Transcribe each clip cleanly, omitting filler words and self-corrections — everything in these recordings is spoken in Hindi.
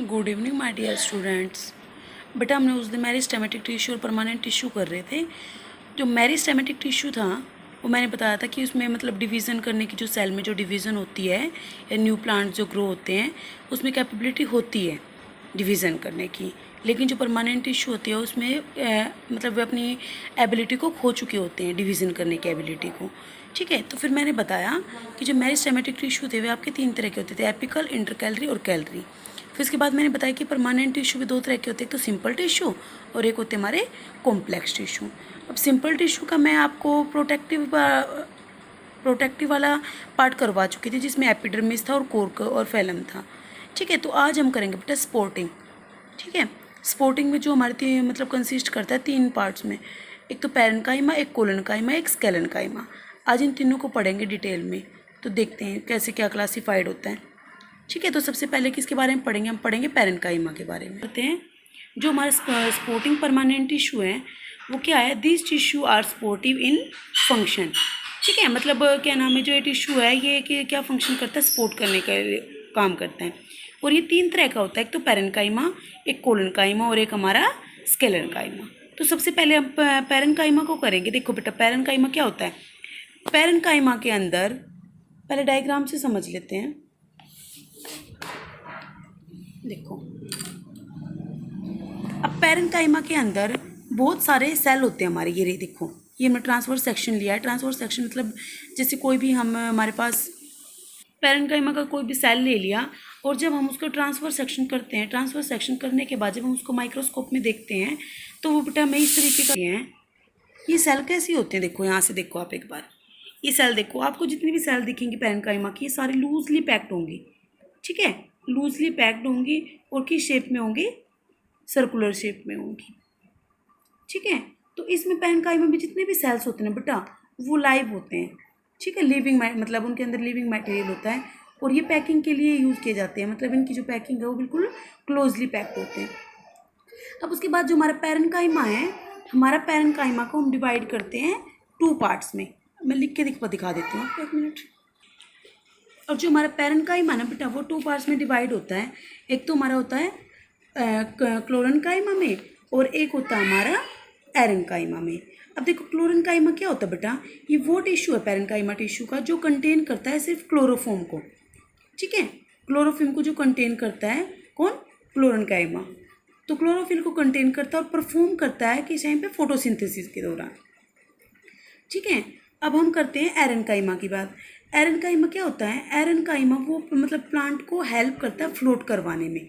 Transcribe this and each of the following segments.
Good evening my dear students. बेटा हमने उस दिन मेरिस्टेमेटिक टिश्यू और परमानेंट टिश्यू कर रहे थे। जो मेरिस्टेमेटिक टिश्यू था वो मैंने बताया था कि उसमें मतलब डिवीज़न करने की, जो सेल में जो डिवीज़न होती है या न्यू प्लांट जो ग्रो होते हैं उसमें कैपेबिलिटी होती है डिवीज़न करने की। लेकिन जो परमानेंट टिश्यू होती है उसमें मतलब वे अपनी एबिलिटी को खो चुके होते हैं, डिवीज़न करने की एबिलिटी को। ठीक है, तो फिर मैंने बताया कि जो मेरिस्टेमेटिक टिश्यू थे वे आपके 3 तरह के होते थे, एपिकल, इंटरकैलरी और कैलरी। फिर उसके बाद मैंने बताया कि परमानेंट टिश्यू भी 2 तरह के होते हैं, एक तो सिंपल टिश्यू और एक होते हमारे कॉम्प्लेक्स टिश्यू। अब सिंपल टिश्यू का मैं आपको प्रोटेक्टिव वाला पार्ट करवा चुकी थी, जिसमें एपिडर्मिस था और कोर और फैलम था। ठीक है, तो आज हम करेंगे बेटा स्पोर्टिंग। ठीक है, स्पोर्टिंग में जो हमारे मतलब कंसिस्ट करता है 3 पार्ट्स में, एक तो पैरेन्काइमा, एक कोलेनकाइमा, एक स्केलेनकाइमा। आज इन तीनों को पढ़ेंगे डिटेल में, तो देखते हैं कैसे क्या क्लासीफाइड होता है। ठीक है, तो सबसे पहले किसके बारे में पढ़ेंगे? हम पढ़ेंगे पैरेन्काइमा के बारे में। कहते हैं जो हमारे स्पोर्टिंग परमानेंट टिश्यू है वो क्या है? This tissue are supportive in function. ठीक है, मतलब क्या नाम है, जो ये टिश्यू है ये कि क्या फंक्शन करता है? सपोर्ट करने का काम करता है। और ये 3 तरह का होता है, एक तो पैरेन्काइमा, एक कोलेनकाइमा और एक हमारा स्केलेनकाइमा। तो सबसे पहले हम पैरेन्काइमा को करेंगे। देखो बेटा, पैरेन्काइमा क्या होता है? पैरेन्काइमा के अंदर पहले डायग्राम से समझ लेते हैं। देखो, अब पैरेन्काइमा के अंदर बहुत सारे सेल होते हैं हमारे। ये देखो, ये हमने ट्रांसवर्स सेक्शन लिया है। ट्रांसवर्स सेक्शन मतलब जैसे कोई भी हमारे पास पैरेन्काइमा का कोई भी सेल ले लिया और जब हम उसको ट्रांसफर सेक्शन करते हैं, ट्रांसफर सेक्शन करने के बाद जब हम उसको माइक्रोस्कोप में देखते हैं तो वो बेटा हमें इस तरीके का हैं। ये सेल कैसी होते हैं? देखो, यहाँ से देखो आप एक बार, ये सेल देखो, आपको जितनी भी सेल दिखेंगी पैरेन्काइमा की, ये सारी लूजली पैक्ड होंगी। ठीक है, लूजली पैक्ड होंगी और किस शेप में होंगी? सर्कुलर शेप में होंगी। ठीक है, तो इसमें पैरेन्काइमा में जितने भी सेल्स होते हैं बेटा वो लाइव होते हैं। ठीक है, लिविंग मतलब उनके अंदर लिविंग मटेरियल होता है और ये पैकिंग के लिए यूज़ किए जाते हैं। मतलब इनकी जो पैकिंग है वो बिल्कुल क्लोजली पैक्ड होते हैं। अब उसके बाद जो हमारा पैरेन्काइमा है, हमारा पैरेन्काइमा को हम डिवाइड करते हैं 2 पार्ट्स में। मैं लिख के दिखा देती हूँ आपको, 1 मिनट। और जो हमारा पैरेन्काइमा ना बेटा वो 2 पार्ट्स में डिवाइड होता है। एक तो हमारा होता है क्लोरेन्काइमा में और एक होता है हमारा एरेन्काइमा में। अब देखो, क्लोरेन्काइमा क्या होता है बेटा? ये वो टिश्यू है पैरेन्काइमा टिश्यू का जो कंटेन करता है सिर्फ क्लोरोफॉर्म को। ठीक है, क्लोरोफिल को जो कंटेन करता है कौन? क्लोरेन्काइमा। तो क्लोरोफिल को कंटेन करता है और परफॉर्म करता है किस टाइम पे? फोटोसिंथेसिस के दौरान। ठीक है, अब हम करते हैं एरेन्काइमा की बात। एरेन्काइमा क्या होता है? एरेन्काइमा वो मतलब प्लांट को हेल्प करता है फ्लोट करवाने में,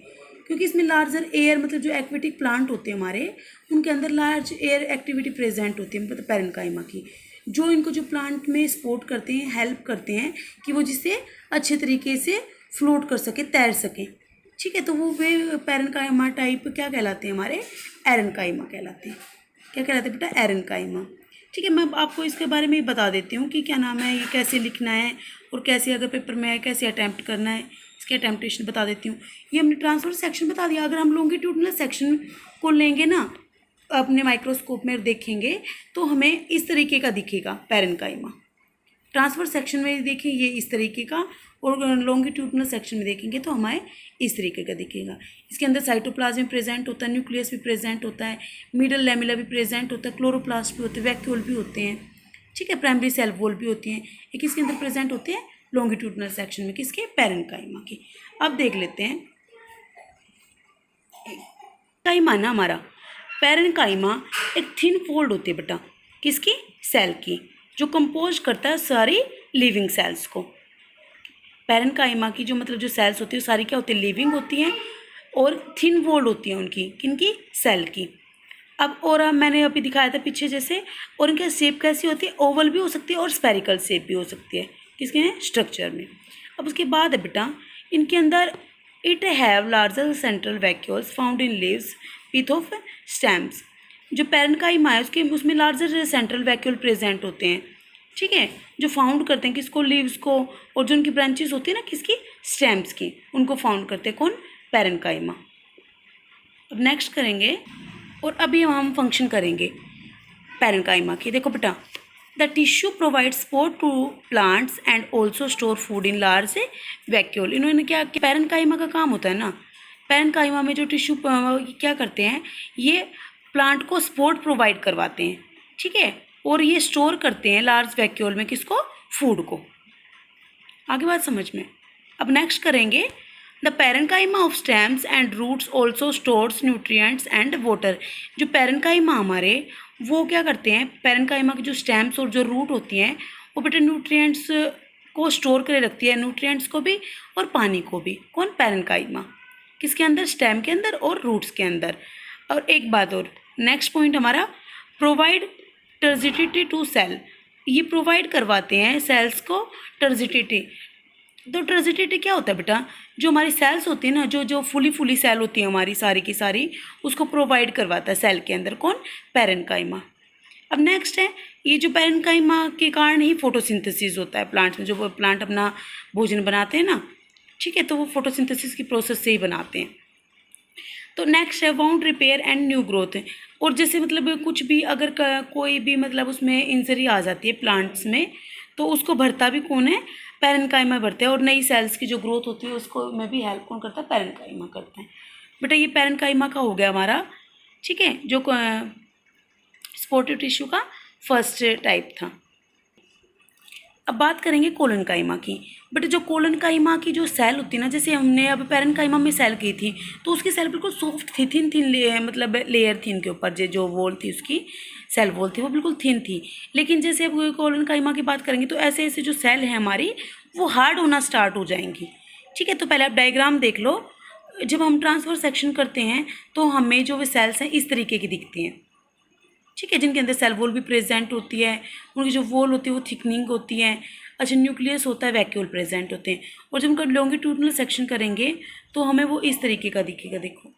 क्योंकि इसमें लार्जर एयर मतलब जो एक्वेटिक प्लांट होते हैं हमारे, उनके अंदर लार्ज एयर एक्टिविटी प्रेजेंट होती है मतलब पैरेन्काइमा की, जो इनको जो प्लांट में सपोर्ट करते हैं, हेल्प करते हैं कि वो जिससे अच्छे तरीके से फ्लोट कर सके, तैर सकें। ठीक है, तो वो वे पैरेन्काइमा टाइप क्या कहलाते हैं? हमारे एरेन्काइमा कहलाते हैं। क्या कहलाते हैं बेटा? एरेन्काइमा। ठीक है, मैं आपको इसके बारे में बता देती हूँ कि क्या नाम है, ये कैसे लिखना है और कैसे अगर पेपर में है कैसे अटैम्प्ट करना है, इसके अटैम्प्टेशन बता देती हूँ। ये हमने ट्रांसफर सेक्शन बता दिया। अगर हम लॉन्गिट्यूडनल सेक्शन को लेंगे ना अपने माइक्रोस्कोप में देखेंगे तो हमें इस तरीके का दिखेगा पैरेन्काइमा। ट्रांसफर सेक्शन में देखें ये इस तरीके का, और लॉन्गिट्यूडनल सेक्शन में देखेंगे तो हमें इस तरीके का दिखेगा। इसके अंदर साइटोप्लाज्म प्रेजेंट होता है, न्यूक्लियस भी प्रेजेंट होता है, मिडल लैमेला भी प्रेजेंट होता है, क्लोरोप्लास्ट भी होते हैं, वैक्यूल भी होते हैं। ठीक है, प्राइमरी सेल वॉल भी होती हैं। एक इसके अंदर प्रेजेंट होते हैं लॉन्गिट्यूडनल सेक्शन में, किसके? पैरेन्काइमा की। अब देख लेते हैं काइमा ना हमारा पैरेन्काइमा एक थिन फोल्ड होती है बेटा, किसकी? सेल की, जो कंपोज करता है सारी लिविंग सेल्स को। पैरेन्काइमा की जो मतलब जो सेल्स होती है सारी क्या होती है? लिविंग होती हैं और थिन वॉल्ड होती हैं उनकी, किनकी? सेल की। अब मैंने अभी दिखाया था पीछे जैसे, और इनका शेप कैसी होती है? ओवल भी हो सकती है और स्फेरिकल शेप भी हो सकती है, किसके? स्ट्रक्चर में। अब उसके बाद है बेटा इनके अंदर it have larger central vacuoles found in leaves width of stems. जो पैरेन्काइमा है उसमें लार्जर सेंट्रल वैक्यूल प्रेजेंट होते हैं। ठीक है, जो फाउंड करते हैं किसको? लीव्स को, और जो उनकी ब्रांचेस होती है ना किसकी? स्टेम्स की, उनको फाउंड करते हैं कौन? पैरेन्काइमा। अब नेक्स्ट करेंगे और अभी हम फंक्शन करेंगे पैरेन्काइमा की। देखो बेटा, the tissue provide support to plants and also store food in large vacuole. इन्होंने क्या, पैरेन्काइमा का काम होता है ना पैरेन्काइमा में जो टिश्यू क्या करते हैं, ये प्लांट को सपोर्ट प्रोवाइड करवाते हैं, ठीक है, और ये स्टोर करते हैं लार्ज वैक्यूल में किसको, फूड को। आगे बात समझ में। अब नेक्स्ट करेंगे, the parenchyma of stems and roots also stores nutrients and water. जो पैरेन्काइमा हमारे वो क्या करते हैं, पैरेन्काइमा के जो स्टेम्स और जो रूट होती हैं वो बेटे न्यूट्रिएंट्स को स्टोर करे रखती है, न्यूट्रिएंट्स को भी और पानी को भी। कौन, पैरेन्काइमा, किसके अंदर, स्टेम के अंदर और रूट्स के अंदर। और एक बात और, नेक्स्ट पॉइंट हमारा, प्रोवाइड टर्जिडिटी टू सेल। ये प्रोवाइड करवाते हैं सेल्स को टर्जिडिटी। तो टर्जिडिटी क्या होता है बेटा, जो हमारी सेल्स होती है ना, जो फुली सेल होती है हमारी सारी की सारी, उसको प्रोवाइड करवाता है सेल के अंदर। कौन, पैरेन्काइमा। अब नेक्स्ट है, ये जो पैरेन्काइमा के कारण ही फोटोसिंथेसिस होता है प्लांट्स में, जो प्लांट अपना भोजन बनाते हैं ना, ठीक है, तो वो फोटोसिंथेसिस की प्रोसेस से ही बनाते हैं। तो नेक्स्ट है wound repair and new growth. और जैसे मतलब कुछ भी अगर कोई भी मतलब उसमें इंजरी आ जाती है प्लांट्स में, तो उसको भरता भी कौन है, पैरेन्काइमा भरते हैं। और नई सेल्स की जो ग्रोथ होती है उसको में भी हेल्प कौन करता है, पैरेन्काइमा करता है। बेटा ये पैरेन्काइमा का हो गया हमारा, ठीक है, जो सपोर्टिव टिश्यू का फर्स्ट टाइप था। अब बात करेंगे कोलनकाइमा की। बट जो कोलनकाइमा की जो सेल होती है ना, जैसे हमने अब पैरेन्काइमा में सेल की थी तो उसकी सेल बिल्कुल सॉफ्ट थी, थिन मतलब लेयर थी इनके ऊपर, जो वॉल थी उसकी, सेल वॉल थी, वो बिल्कुल थिन थी। लेकिन जैसे अब कोलनकाइमा की बात करेंगे तो ऐसे ऐसे जो सेल है हमारी वो हार्ड होना स्टार्ट हो जाएंगी, ठीक है। तो पहले आप डायग्राम देख लो। जब हम ट्रांसफर सेक्शन करते हैं तो हमें जो वे सेल्स हैं इस तरीके की दिखती हैं, ठीक है, जिनके अंदर सेल वॉल भी प्रेजेंट होती है, उनकी जो वॉल होती है वो थिकनिंग होती है, अच्छा न्यूक्लियस होता है, वैक्यूल प्रेजेंट होते हैं। और जब उनका लॉन्गिट्यूडनल सेक्शन करेंगे तो हमें वो इस तरीके का दिखेगा, देखो,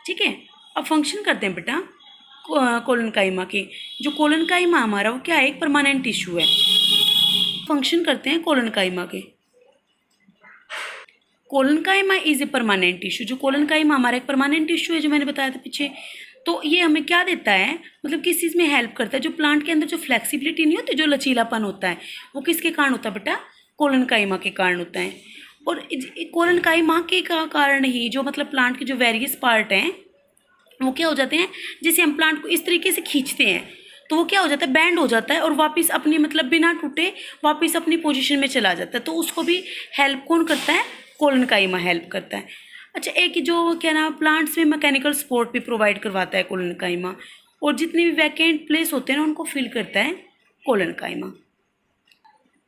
ठीक है। अब फंक्शन करते हैं बेटा कोलनकाइमा के। जो कोलनकाइमा हमारा वो क्या है, एक परमानेंट टिश्यू है। फंक्शन करते हैं कोलनकाइमा के। Collenchyma is a permanent tissue. जो कोलनकाइमा हमारा एक परमानेंट टिश्यू है, जो मैंने बताया था पीछे, तो ये हमें क्या देता है, मतलब किस चीज़ में हेल्प करता है, जो प्लांट के अंदर जो फ्लेक्सिबिलिटी नहीं होती, जो लचीलापन होता है, वो किसके कारण होता है बेटा, कोलनकाइमा के कारण होता है। और कोलनकाइमा के कारण ही जो मतलब प्लांट के जो वेरियस पार्ट हैं वो क्या हो जाते हैं, जैसे हम प्लांट को इस तरीके से खींचते हैं तो वो क्या हो जाता है, बैंड हो जाता है और वापस अपनी मतलब बिना टूटे वापस अपनी पोजीशन में चला जाता है। तो उसको भी हेल्प कौन करता है, कोलनकाइमा हेल्प करता है। अच्छा, एक जो क्या नाम, प्लांट्स में मैकेनिकल सपोर्ट भी प्रोवाइड करवाता है कोलनकाइमा, और जितने भी वैकेंट प्लेस होते हैं ना उनको फिल करता है कोलनकाइमा।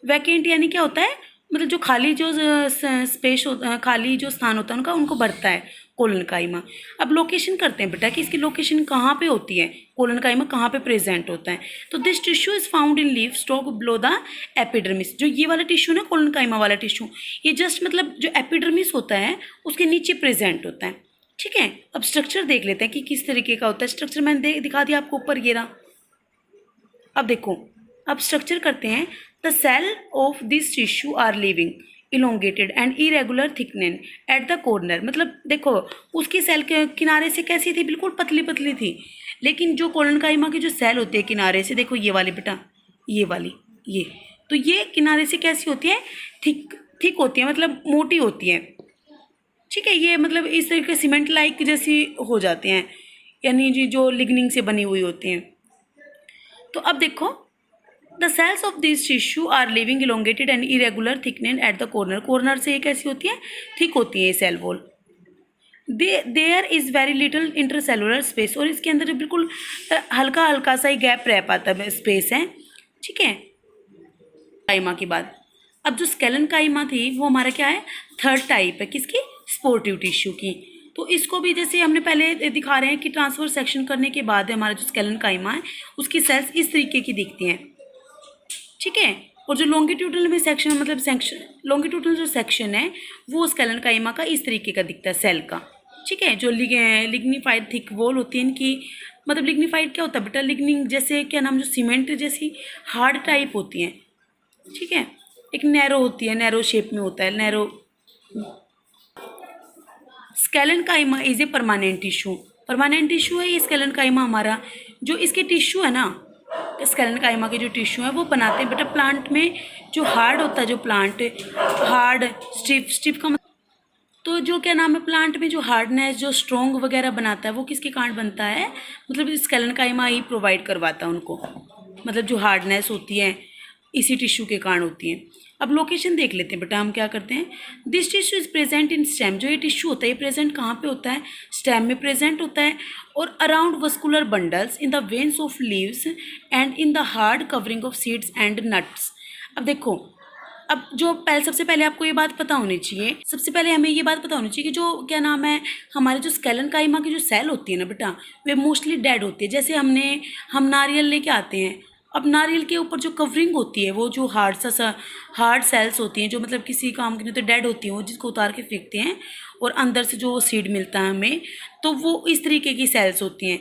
वैकेंट यानी क्या होता है, मतलब जो खाली जो स्पेस होता है, खाली जो स्थान होता है उनका, उनको भरता है कोलनकाइमा। अब लोकेशन करते हैं बेटा कि इसकी लोकेशन कहाँ पे होती है, कोलनकाइमा कहाँ पे प्रेजेंट होता है। तो this tissue is found in leaf stock below the epidermis. जो ये वाला टिश्यू ना, कोलनकाइमा वाला टिश्यू, ये जस्ट मतलब जो एपिडर्मिस होता है उसके नीचे प्रेजेंट होता है, ठीक है। अब स्ट्रक्चर देख लेते हैं कि किस तरीके का होता है। स्ट्रक्चर मैंने दिखा दिया आपको ऊपर, ये रहा। अब देखो, अब स्ट्रक्चर करते हैं। The cell of this tissue are living elongated and irregular thickness at the corner. मतलब देखो उसकी सेल के किनारे से कैसी थी, बिल्कुल पतली पतली थी। लेकिन जो कोलनकाइमा की जो सेल होती है किनारे से, देखो ये वाली बेटा, ये वाली, ये तो ये किनारे से कैसी होती है, थिक होती है, मतलब मोटी होती है, ठीक है। ये मतलब इस तरीके सीमेंट लाइक जैसी हो जाती हैं, यानी जी जो लिग्निंग से बनी हुई होती हैं। तो अब देखो, the cells of this tissue are living elongated and irregular thickness at the corner. Corner से ये कैसी होती है, थिक होती है ये cell wall. There is very little intercellular space. और इसके अंदर जो बिल्कुल हल्का हल्का सा ही गैप रह पाता है, स्पेस है, ठीक है। काइमा की बात, अब जो स्केलन काइमा थी वो हमारा क्या है, थर्ड टाइप है, किसकी, स्पोर्टिव टिश्यू की। तो इसको भी जैसे हमने पहले दिखा रहे हैं कि ट्रांसफर सेक्शन करने के बाद हमारा जो स्केलन काइमा है उसकी सेल्स इस तरीके की दिखती हैं, ठीक है। और जो लॉन्गिट्यूडनल में सेक्शन, मतलब सेक्शन लॉन्गिट्यूडनल जो सेक्शन है वो स्केलन काइमा का इस तरीके का दिखता है, सेल का, ठीक है। जो लिग्निफाइड थिक वॉल होती है इनकी, मतलब लिग्निफाइड क्या होता है बेटा, लिग्निंग जैसे क्या नाम, जो सीमेंट जैसी हार्ड टाइप होती हैं, ठीक है। एक नैरो होती है, नैरो शेप में होता है, narrow. Sclerenchyma is a permanent tissue. Permanent tissue है ये स्केलन काइमा हमारा। जो इसके टिश्यू है ना, स्केलन काइमा के जो टिश्यू है वो बनाते हैं बेटा प्लांट में, जो हार्ड होता है, जो प्लांट हार्ड स्टिफ का तो जो क्या नाम है प्लांट में जो हार्डनेस जो स्ट्रॉन्ग वगैरह बनाता है वो किसके कारण बनता है, मतलब स्केलेनकाइमा ही प्रोवाइड करवाता है उनको, मतलब जो हार्डनेस होती है इसी टिश्यू के कारण होती है। अब लोकेशन देख लेते हैं बेटा, हम क्या करते हैं, this tissue is present in stem, जो ये टिश्यू होता है ये प्रेजेंट कहाँ पे होता है, स्टेम में प्रेजेंट होता है, और around vascular bundles in the veins of leaves and in the hard covering of seeds and nuts. अब देखो, अब जो सबसे पहले आपको ये बात पता होनी चाहिए, सबसे पहले हमें ये बात पता होनी चाहिए कि जो क्या नाम है हमारे जो स्केलेनकाइमा की जो सेल होती है ना बेटा, वे मोस्टली डेड होती है। जैसे हम नारियल लेके आते हैं, अब नारियल के ऊपर जो कवरिंग होती है वो जो हार्ड सेल्स होती हैं जो मतलब किसी काम की नहीं तो डेड होती हैं, वो जिसको उतार के फेंकते हैं और अंदर से जो सीड मिलता है हमें, तो वो इस तरीके की सेल्स होती हैं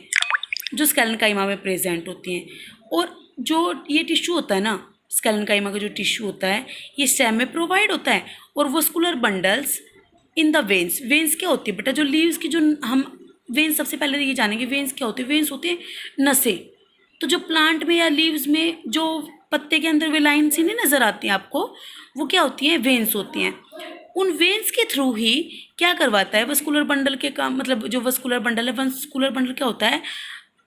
जो स्केलेनकाइमा में प्रेजेंट होती हैं। और जो ये टिश्यू होता है ना, स्केलेनकाइमा का जो टिश्यू होता है ये स्टेम में प्रोवाइड होता है, और vascular bundles in the veins. Veins क्या होती है बेटा, जो लीव्स की जो हम वेन्स, सबसे पहले ये जानेंगे वेन्स क्या होती है। वेन्स होती है नसें। तो जो प्लांट में या लीव्स में जो पत्ते के अंदर वे लाइन सी नहीं नज़र आती हैं आपको, वो क्या होती हैं, वेन्स होती हैं। उन वेन्स के थ्रू ही क्या करवाता है वस्कुलर बंडल के काम, मतलब जो वस्कुलर बंडल है, वस्कुलर बंडल क्या होता है,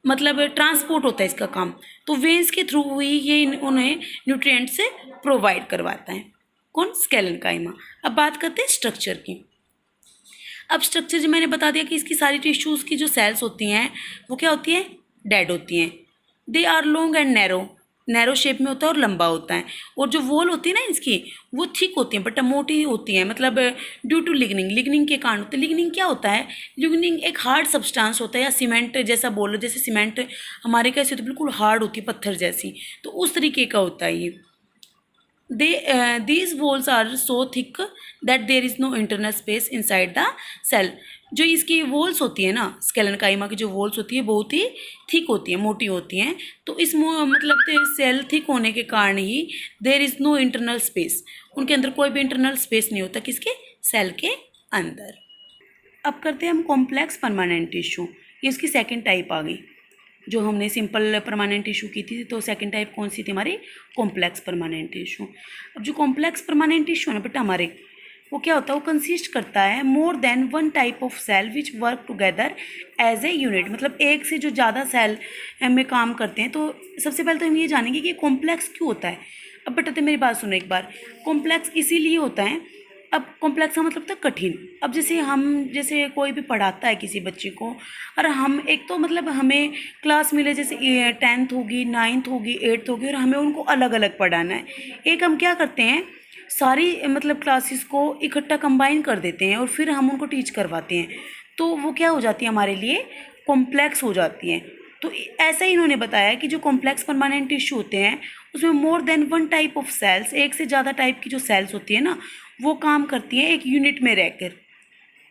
मतलब ट्रांसपोर्ट होता है इसका काम। तो वेन्स के थ्रू ही ये उन्हें न्यूट्रिएंट से प्रोवाइड करवाता है। कौन, स्केलेनकाइमा। अब बात करते हैं स्ट्रक्चर की। अब स्ट्रक्चर जो मैंने बता दिया कि इसकी सारी टिश्यूज़ की जो सेल्स होती हैं वो क्या होती हैं, डेड होती हैं। They are long and narrow shape में होता है और लंबा होता है। और जो वॉल होती है ना इसकी, वो थिक होती है बट मोटी होती है, मतलब ड्यू टू लिग्निंग के कारण होती है। लिग्निंग क्या होता है, लिग्निंग एक हार्ड सब्सटेंस होता है, या सीमेंट जैसा बोलो, जैसे सीमेंट हमारे कैसे होती है, बिल्कुल हार्ड होती है पत्थर जैसी, तो उस तरीके का होता है ये। These walls are so thick that there is no internal space inside the cell। जो इसकी वॉल्स होती है ना, स्केलेनकाइमा की जो वॉल्स होती है बहुत ही थिक होती है, मोटी होती हैं। तो इस मतलब सेल थिक होने के कारण ही there is no internal space, उनके अंदर कोई भी इंटरनल स्पेस नहीं होता, किसके, सेल के अंदर। अब करते हैं हम कॉम्प्लेक्स परमानेंट टिश्यू, ये इसकी सेकेंड टाइप आ गई। जो हमने सिंपल परमानेंट टिश्यू की थी, तो सेकंड टाइप कौन सी थी हमारी, कॉम्प्लेक्स परमानेंट टिश्यू। अब जो कॉम्प्लेक्स परमानेंट टिश्यू है ना बेटा हमारे, वो क्या होता है, वो कंसिस्ट करता है more than one type of cell which work together as a unit, मतलब एक से जो ज़्यादा सेल में काम करते हैं। तो सबसे पहले तो हम ये जानेंगे कि कॉम्प्लेक्स क्यों होता है। अब बेटा तो मेरी बात सुनो एक बार, कॉम्प्लेक्स इसीलिए होता है, अब कॉम्प्लेक्स का मतलब था कठिन। अब जैसे कोई भी पढ़ाता है किसी बच्चे को, और हम एक तो मतलब हमें क्लास मिले, जैसे 10th होगी, 9th होगी, 8th होगी, और हमें उनको अलग अलग पढ़ाना है। एक हम क्या करते हैं, सारी मतलब क्लासेस को इकट्ठा कंबाइन कर देते हैं और फिर हम उनको टीच करवाते हैं, तो वो क्या हो जाती है हमारे लिए, कॉम्प्लेक्स हो जाती हैं। तो ऐसा ही इन्होंने बताया कि जो कॉम्प्लेक्स परमानेंट टिश्यू होते हैं उसमें more than one type of cells, एक से ज़्यादा टाइप की जो सेल्स होती है ना, वो काम करती हैं एक यूनिट में रहकर,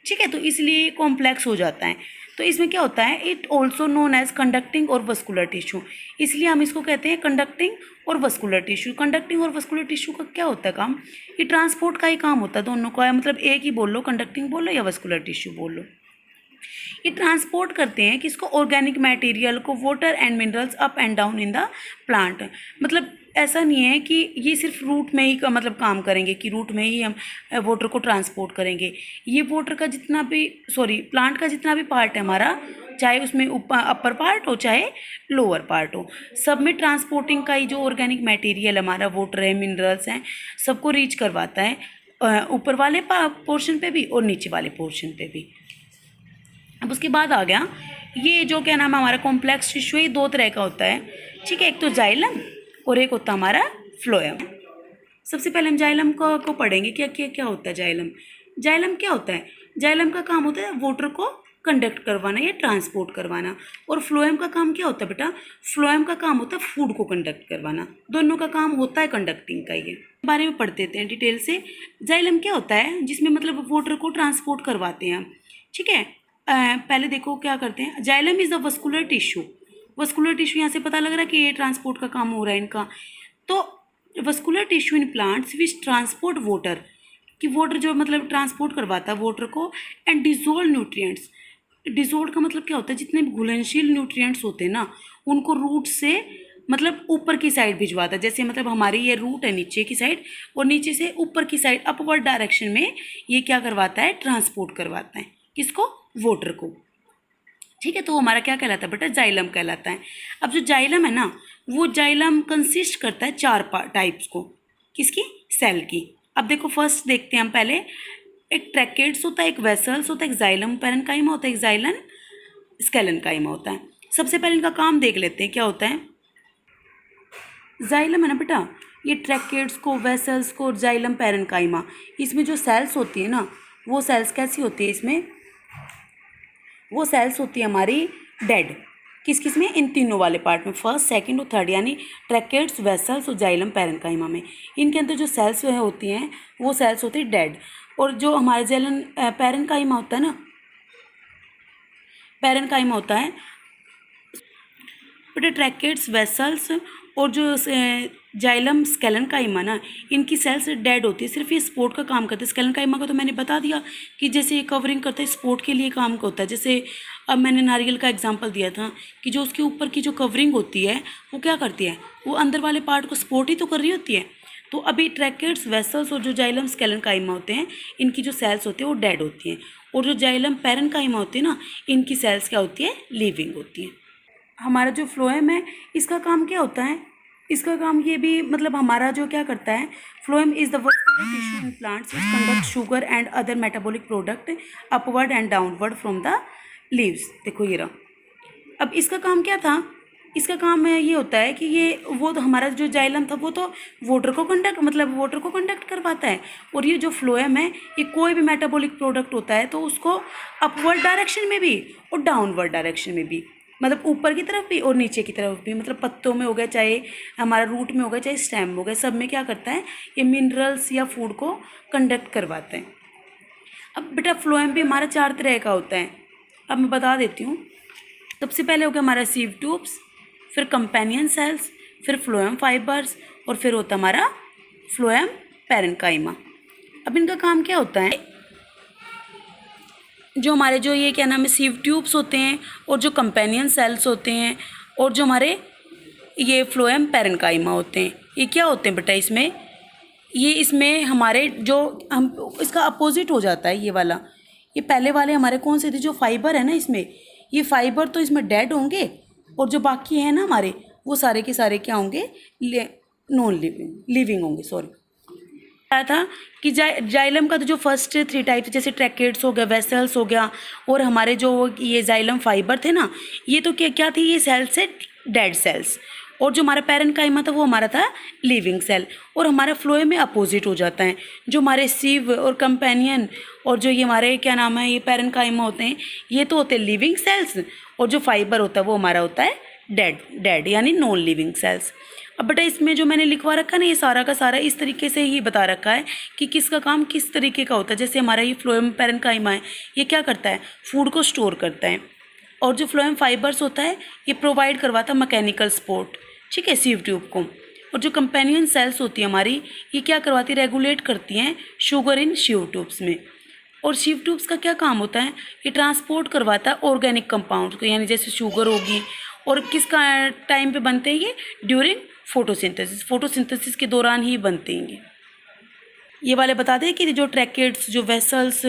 ठीक है, तो इसलिए कॉम्प्लेक्स हो जाता है। तो इसमें क्या होता है, it also known as conducting और वस्कुलर टिश्यू, इसलिए हम इसको कहते हैं कंडक्टिंग और वस्कुलर टिश्यू। कंडक्टिंग और वस्कुलर टिश्यू का क्या होता है काम, ये ट्रांसपोर्ट का ही काम होता है दोनों का, मतलब एक ही बोल लो, कंडक्टिंग बोल लो या वस्कुलर टिश्यू बोल लो। ये ट्रांसपोर्ट करते हैं किसको, ऑर्गेनिक मटेरियल को, water and minerals up and down in the plant. मतलब ऐसा नहीं है कि ये सिर्फ रूट में ही मतलब काम करेंगे, कि रूट में ही हम वाटर को ट्रांसपोर्ट करेंगे। ये वाटर का जितना भी प्लांट का जितना भी पार्ट है हमारा, चाहे उसमें अपर पार्ट हो चाहे लोअर पार्ट हो, सब में ट्रांसपोर्टिंग का ही जो ऑर्गेनिक मटेरियल हमारा, वाटर है, मिनरल्स हैं, सबको रीच करवाता है, ऊपर वाले पोर्शन पे भी और नीचे वाले पोर्शन पे भी। अब उसके बाद आ गया ये जो क्या नाम है हमारा कॉम्प्लेक्स टिश्यू है, ये दो तरह का होता है, ठीक है, एक तो जाइलम और एक होता है हमारा फ्लोएम। सबसे पहले हम जाइलम को पढ़ेंगे, क्या क्या क्या होता है जाइलम। जाइलम क्या होता है, जाइलम का काम होता है वाटर को कंडक्ट करवाना या ट्रांसपोर्ट करवाना, और फ्लोएम का काम क्या होता है बेटा, फ्लोएम का काम होता है फूड को कंडक्ट करवाना, दोनों का काम होता है कंडक्टिंग का। ये बारे में पढ़ देते हैं डिटेल से। जाइलम क्या होता है, जिसमें मतलब वाटर को ट्रांसपोर्ट करवाते हैं, ठीक है। पहले देखो क्या करते हैं, xylem is the vascular tissue. Vascular tissue यहाँ से पता लग रहा है कि ये ट्रांसपोर्ट का काम हो रहा है इनका। तो vascular tissue in plants which transport water, कि वाटर जो मतलब ट्रांसपोर्ट करवाता है वाटर को, एंड डिजोल्व न्यूट्रिएंट्स। डिजोल्व का मतलब क्या होता है, जितने भी घुलनशील न्यूट्रिएंट्स होते हैं ना, उनको रूट से मतलब ऊपर की साइड भिजवाता है। जैसे मतलब हमारी ये रूट है नीचे की साइड, और नीचे से ऊपर की साइड अपवर्ड डायरेक्शन में ये क्या करवाता है, ट्रांसपोर्ट करवाता है। किसको? वाटर को। ठीक है, तो हमारा क्या कहलाता है बेटा? जाइलम कहलाता है। अब जो जाइलम है ना, वो जाइलम कंसिस्ट करता है 4 टाइप्स को। किसकी? सेल की। अब देखो फर्स्ट देखते हैं हम पहले। एक ट्रैकेट्स होता है, एक वेसल्स होता है, एक जाइलम पैरेन्काइमा होता है, एक जाइलन स्केलेन्काइमा होता है। सबसे पहले इनका काम देख लेते हैं क्या होता है। जाइलम है ना बेटा, ये ट्रैकेट्स को, वेसल्स को और जाइलम पैरेन्काइमा, इसमें जो सेल्स होती है ना, वो सेल्स कैसी होती है इसमें? वो सेल्स होती है हमारी डेड। किस किस में? इन तीनों वाले पार्ट में, फर्स्ट, सेकंड और थर्ड, यानी ट्रैकेट्स, वेसल्स और जाइलम पैरेन्काइमा में। इनके अंदर जो सेल्स होती हैं वो सेल्स होती है डेड। और जो हमारे जाइलम पैरेन्काइमा होता है ना, पैरेन्काइमा होता है बट ट्रैकेट्स, वेसल्स और जो जाइलम स्केलेन्काइमा ना, इनकी सेल्स डेड होती है, सिर्फ ये सपोर्ट का काम करते हैं। स्केलेन्काइमा का तो मैंने बता दिया कि जैसे ये कवरिंग करता है, सपोर्ट के लिए काम होता है। जैसे अब मैंने नारियल का एग्जांपल दिया था कि जो उसके ऊपर की जो कवरिंग होती है वो क्या करती है, वो अंदर वाले पार्ट को सपोर्ट ही तो कर रही होती है। तो अभी ट्रैकेट्स, वेसल्स और जो जाइलम स्केलेन्काइमा होते हैं, इनकी जो सेल्स होती है वो डेड होती हैं। और जो जाइलम पैरेन्काइमा होती है ना, इनकी सेल्स क्या होती है, लिविंग होती हैं। हमारा जो फ्लोएम है, इसका काम क्या होता है? इसका काम ये भी मतलब हमारा जो क्या करता है, phloem is the vascular tissue in plants which conduct sugar and other metabolic product upward and downward from the leaves. देखो ये रहा। अब इसका काम क्या था? इसका काम ये होता है कि ये वो तो हमारा जो जाइलम था वो तो वाटर को कंडक्ट करवाता है। और ये जो फ्लोएम है, ये कोई भी मेटाबॉलिक प्रोडक्ट होता है तो उसको अपवर्ड डायरेक्शन में भी और डाउनवर्ड डायरेक्शन में भी, मतलब ऊपर की तरफ भी और नीचे की तरफ भी, मतलब पत्तों में हो गया, चाहे हमारा रूट में हो गया, चाहे स्टेम में हो गया, सब में क्या करता है, ये मिनरल्स या फूड को कंडक्ट करवाते हैं। अब बेटा फ्लोएम भी हमारा 4 तरह का होता है। अब मैं बता देती हूँ। सबसे पहले हो गया हमारा सीव ट्यूब्स, फिर कंपेनियन सेल्स, फिर फ्लोएम फाइबर्स, और फिर होता हमारा फ्लोएम पैरेन्काइमा। अब इनका काम क्या होता है? जो हमारे जो ये क्या नाम है, सीव ट्यूब्स होते हैं, और जो कंपेनियन सेल्स होते हैं, और जो हमारे ये फ्लोएम पैरेन्काइमा होते हैं, ये क्या होते हैं बेटा इसमें? ये इसमें हमारे जो हम इसका अपोजिट हो जाता है ये वाला। ये पहले वाले हमारे कौन से थे? जो फाइबर है ना इसमें, ये फाइबर तो इसमें डेड होंगे, और जो बाकी है ना हमारे, वो सारे के सारे क्या होंगे? नॉन लिविंग होंगे। सॉरी, बताया था कि जाइलम का तो जो फर्स्ट 3 टाइप, जैसे ट्रैकेट्स हो गया, वेसल्स हो गया, और हमारे जो ये जाइलम फाइबर थे ना, ये तो क्या क्या थी? ये सेल्स है डेड सेल्स। और जो हमारा पैरेन्काइमा था वो हमारा था लिविंग सेल। और हमारा फ्लोएम में अपोजिट हो जाता है। जो हमारे सीव और कंपेनियन और जो ये हमारे क्या नाम है, ये पैरेन्काइमा होते हैं, ये तो होते हैं लिविंग सेल्स, और जो फाइबर होता है वो हमारा होता है डेड यानी नॉन लिविंग सेल्स। अब बेटा इसमें जो मैंने लिखवा रखा है ना, ये सारा का सारा इस तरीके से ही बता रखा है कि किसका काम किस तरीके का होता है। जैसे हमारा ये फ्लोएम पैरेन्काइमा है, ये क्या करता है? फूड को स्टोर करता है। और जो फ्लोएम फाइबर्स होता है, ये प्रोवाइड करवाता है मैकेनिकल सपोर्ट, ठीक है, सीव ट्यूब को। और जो कंपेनियन सेल्स होती है हमारी, ये क्या करवाती है? रेगुलेट करती हैं शुगर इन सीव ट्यूब्स में। और सीव ट्यूब्स का क्या काम होता है? ये ट्रांसपोर्ट करवाता है ऑर्गेनिक कंपाउंड को, यानी जैसे शुगर होगी। और किस का टाइम पे बनते हैं ये? ड्यूरिंग फोटोसिंथेसिस के दौरान ही बनते हैं ये वाले बता दें कि जो ट्रैकेट्स, जो वेसल्स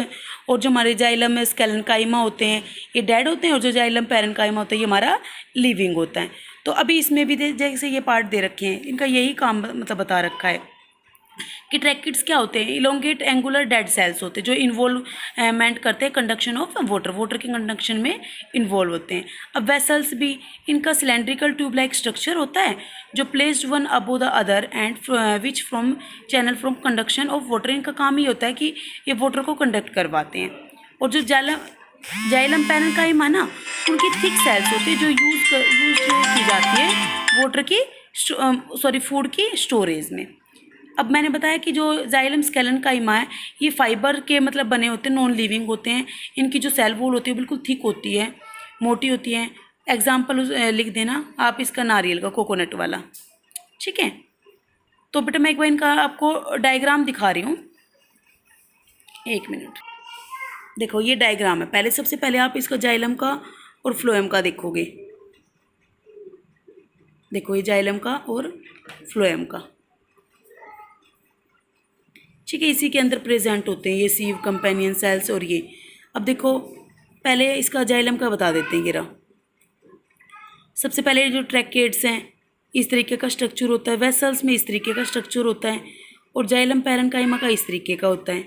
और जो हमारे जाइलम स्केलेन्काइमा होते हैं, ये डेड होते हैं, और जो जाइलम पैरेन्काइमा होता है ये हमारा लिविंग होता है। तो अभी इसमें भी जैसे ये पार्ट दे रखे हैं, इनका यही काम मतलब बता रखा है कि ट्रैकेट्स क्या होते हैं? इलोंगेट एंगुलर डेड सेल्स होते हैं, जो इन्वॉल्वमेंट करते हैं कंडक्शन ऑफ वाटर के कंडक्शन में इन्वॉल्व होते हैं। अब वेसल्स भी, इनका सिलेंड्रिकल ट्यूब लाइक स्ट्रक्चर होता है, जो placed one above the other and which from channel from conduction of water. इनका काम ही होता है कि ये वाटर को कंडक्ट करवाते हैं। और जो जाइलम पैरेन्काइमा ना, उनकी थिक सेल्स होती है, जो यूज की जाती है वाटर की फूड की स्टोरेज में। अब मैंने बताया कि जो जाइलम स्केलेन्काइमा है, ये फाइबर के मतलब बने होते हैं, नॉन लिविंग होते हैं। इनकी जो सेल वॉल होती है बिल्कुल थिक होती है, मोटी होती है। एग्जाम्पल लिख देना आप इसका, नारियल का, कोकोनट वाला, ठीक है। तो बेटा मैं एक बार इनका आपको डायग्राम दिखा रही हूँ, 1 मिनट। देखो ये डायग्राम है। पहले सबसे पहले आप इसका जाइलम का और फ्लोएम का देखोगे। देखो ये जाइलम का और फ्लोएम का, ठीक है। इसी के अंदर प्रेजेंट होते हैं ये सीव, कंपेनियन सेल्स और ये। अब देखो पहले इसका जाइलम का बता देते हैं। गिरा सबसे पहले जो ट्रैकेट्स हैं इस तरीके का स्ट्रक्चर होता है, वेसल्स में इस तरीके का स्ट्रक्चर होता है, और जाइलम पैरेन्काइमा का इस तरीके का होता है,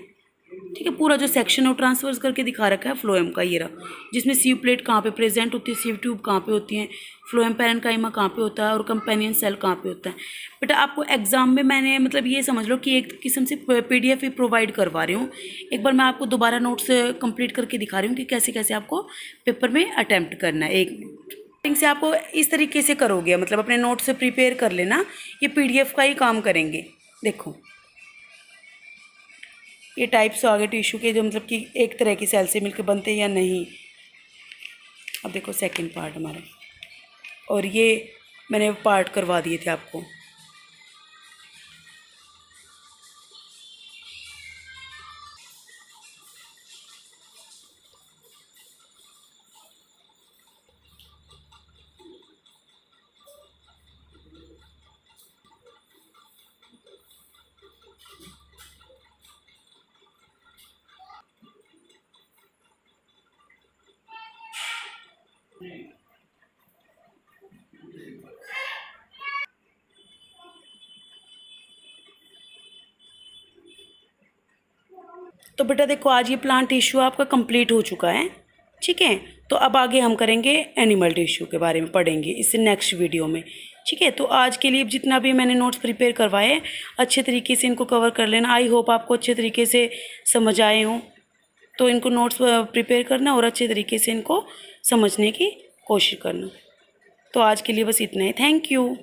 ठीक है। पूरा जो सेक्शन है वो ट्रांसफर्स करके दिखा रखा है फ्लोएम का ये रहा, जिसमें सीव प्लेट कहाँ पे प्रेजेंट होती है, सीव ट्यूब कहाँ पे होती है, फ्लोएम पैरेन्काइमा कहाँ पे होता है और कंपेनियन सेल कहाँ पे होता है। बेटा आपको एग्जाम में मैंने मतलब ये समझ लो कि एक किस्म से PDF ही प्रोवाइड करवा रही हूँ। एक बार मैं आपको दोबारा नोट्स कंप्लीट करके दिखा रही हूँ कि कैसे कैसे आपको पेपर में अटैम्प्ट करना है। एक से आपको इस तरीके से करोगे, मतलब अपने नोट से प्रिपेयर कर लेना, ये PDF का ही काम करेंगे। देखो ये टाइप्स आ गए टिश्यू के, जो मतलब कि एक तरह की सेल से मिलकर बनते हैं या नहीं। अब देखो सेकंड पार्ट हमारा, और ये मैंने पार्ट करवा दिए थे आपको। तो बेटा देखो आज ये प्लांट टिश्यू आपका कंप्लीट हो चुका है, ठीक है। तो अब आगे हम करेंगे एनिमल टिश्यू के बारे में पढ़ेंगे इससे नेक्स्ट वीडियो में, ठीक है। तो आज के लिए जितना भी मैंने नोट्स प्रिपेयर करवाए अच्छे तरीके से इनको कवर कर लेना। आई होप आपको अच्छे तरीके से समझ आए हों। तो इनको नोट्स प्रिपेयर करना और अच्छे तरीके से इनको समझने की कोशिश करना। तो आज के लिए बस इतना ही। Thank you.